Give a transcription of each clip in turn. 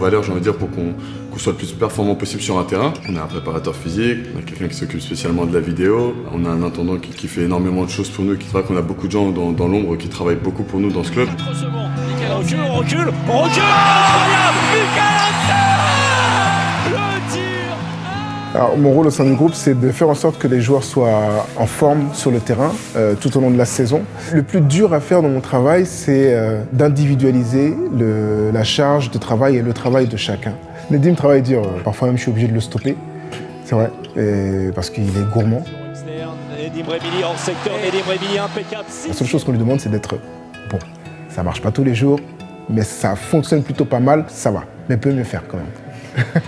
valeur, j'ai envie de dire, pour qu'on soit le plus performant possible sur un terrain. On a un préparateur physique, on a quelqu'un qui s'occupe spécialement de la vidéo, on a un intendant qui fait énormément de choses pour nous, c'est vrai qu'on a beaucoup de gens dans l'ombre qui travaillent beaucoup pour nous dans ce club. 4 secondes, Michael recule, on recule, incroyable, Michael le tir. Alors, mon rôle au sein du groupe, c'est de faire en sorte que les joueurs soient en forme sur le terrain tout au long de la saison. Le plus dur à faire dans mon travail, c'est d'individualiser la charge de travail et le travail de chacun. Nedim travaille dur, parfois même je suis obligé de le stopper, c'est vrai, parce qu'il est gourmand. Nedim Remili hors secteur, Nedim Remili impeccable. La seule chose qu'on lui demande, c'est d'être bon. Ça marche pas tous les jours, mais ça fonctionne plutôt pas mal, ça va, mais peut mieux faire quand même.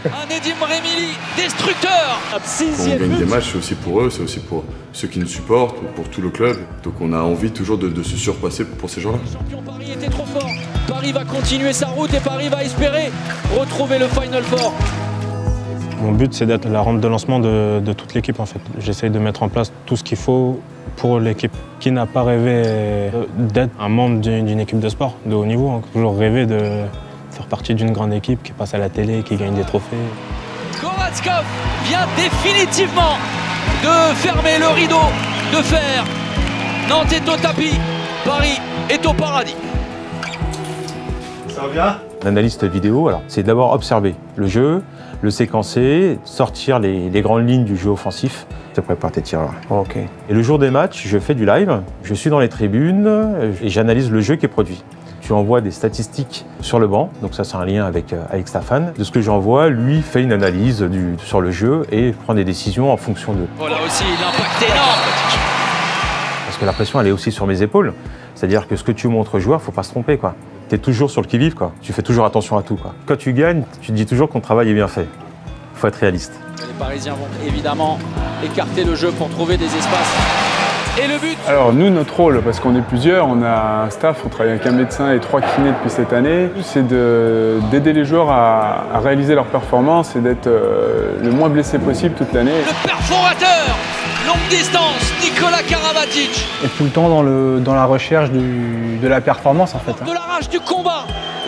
Un Nedim Remili, destructeur. Quand on gagne des matchs, c'est aussi pour eux, c'est aussi pour ceux qui nous supportent, pour tout le club. Donc on a envie toujours de se surpasser pour ces gens-là. Le champion Paris était trop fort. Paris va continuer sa route et Paris va espérer retrouver le Final Four. Mon but, c'est d'être la rampe de lancement de toute l'équipe, en fait. J'essaye de mettre en place tout ce qu'il faut pour l'équipe. Qui n'a pas rêvé d'être un membre d'une équipe de sport de haut niveau, hein. Toujours rêvé de faire partie d'une grande équipe qui passe à la télé, qui gagne des trophées. Goratskov vient définitivement de fermer le rideau de fer. Nantes est au tapis, Paris est au paradis. Ça va bien ? L'analyste vidéo, c'est d'abord observer le jeu, le séquencer, sortir les grandes lignes du jeu offensif. Tu prépares tes tirs là. Ok. Et le jour des matchs, je fais du live, je suis dans les tribunes et j'analyse le jeu qui est produit. Tu envoies des statistiques sur le banc, donc ça c'est un lien avec Stéphane. De ce que j'envoie, lui fait une analyse sur le jeu et prend des décisions en fonction de. Voilà aussi l'impact énorme. Parce que la pression elle est aussi sur mes épaules. C'est-à-dire que ce que tu montres aux joueurs, faut pas se tromper quoi. Tu es toujours sur le qui-vive quoi. Tu fais toujours attention à tout quoi. Quand tu gagnes, tu te dis toujours que ton travail est bien fait. Faut être réaliste. Les Parisiens vont évidemment écarter le jeu pour trouver des espaces. Et le but? Alors nous, notre rôle, parce qu'on est plusieurs, on a un staff, on travaille avec un médecin et 3 kinés depuis cette année, c'est d'aider les joueurs à réaliser leur performance et d'être le moins blessé possible toute l'année. Le perforateur, longue distance, Nicolas Karabatic. Et tout le temps dans la recherche de la performance en fait. De la rage du combat,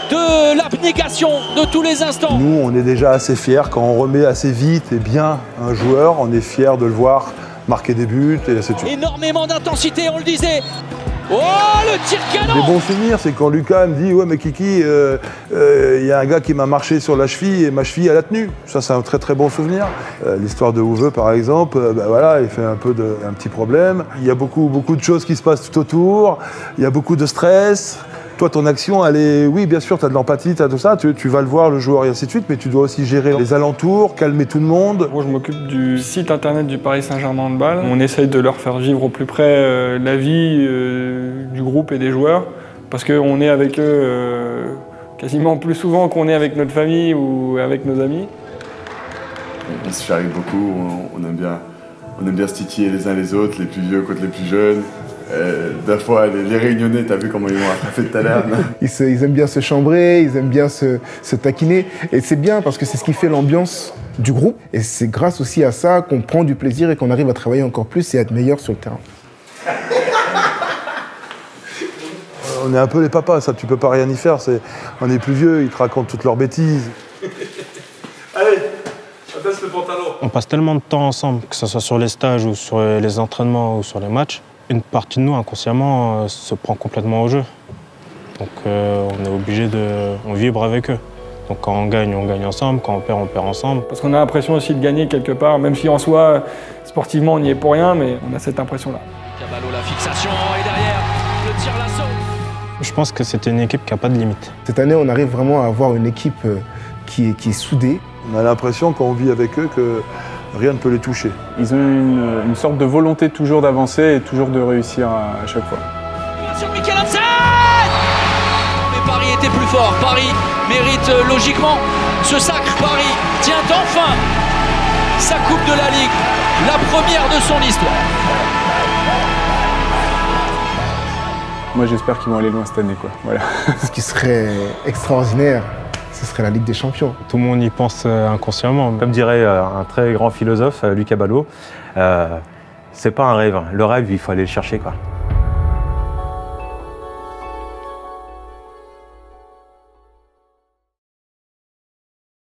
de l'abnégation de tous les instants. Nous, on est déjà assez fiers quand on remet assez vite et bien un joueur, on est fiers de le voir marquer des buts et ainsi de suite. Énormément d'intensité, on le disait. Oh, le tir canon! Des bons souvenirs, c'est quand Lucas me dit « Ouais, mais Kiki, y a un gars qui m'a marché sur la cheville et ma cheville, elle a tenu. » Ça, c'est un très très bon souvenir. L'histoire de Uwe, par exemple, voilà, il fait un petit problème. Il y a beaucoup de choses qui se passent tout autour. Il y a beaucoup de stress. Toi, ton action, elle est... Oui, bien sûr, tu as de l'empathie, tu as tout ça, tu vas le voir, le joueur, et ainsi de suite, mais tu dois aussi gérer les alentours, calmer tout le monde. Moi, je m'occupe du site internet du Paris Saint-Germain Handball. On essaye de leur faire vivre au plus près la vie du groupe et des joueurs, parce qu'on est avec eux quasiment plus souvent qu'on est avec notre famille ou avec nos amis. On se charrie beaucoup, on aime bien se titiller les uns les autres, les plus vieux contre les plus jeunes. Des fois, les réunionnais, t'as vu comment ils m'ont attrapé tout à l'heure. Ils aiment bien se chambrer, ils aiment bien se taquiner. Et c'est bien parce que c'est ce qui fait l'ambiance du groupe. Et c'est grâce aussi à ça qu'on prend du plaisir et qu'on arrive à travailler encore plus et à être meilleur sur le terrain. On est un peu les papas, ça, tu peux pas rien y faire. On est plus vieux, ils te racontent toutes leurs bêtises. Allez, abaisse le pantalon. On passe tellement de temps ensemble, que ce soit sur les stages ou sur les entraînements ou sur les matchs. Une partie de nous, inconsciemment, se prend complètement au jeu. Donc on est obligé on vibre avec eux. Donc quand on gagne ensemble, quand on perd ensemble. Parce qu'on a l'impression aussi de gagner quelque part, même si en soi, sportivement, on n'y est pour rien, mais on a cette impression-là. Caballo, la fixation, et derrière, le tir l'assaut. Je pense que c'était une équipe qui n'a pas de limite. Cette année, on arrive vraiment à avoir une équipe qui est soudée. On a l'impression, quand on vit avec eux, que rien ne peut les toucher. Ils ont une sorte de volonté toujours d'avancer et toujours de réussir à chaque fois. Sur Michael Hansen! Mais Paris était plus fort. Paris mérite logiquement ce sacre. Paris tient enfin sa Coupe de la Ligue, la première de son histoire. Moi, j'espère qu'ils vont aller loin cette année, quoi. Voilà. Ce qui serait extraordinaire, ce serait la Ligue des Champions. Tout le monde y pense inconsciemment. Comme dirait un très grand philosophe, Lucas Ballot, c'est pas un rêve. Le rêve, il faut aller le chercher, quoi.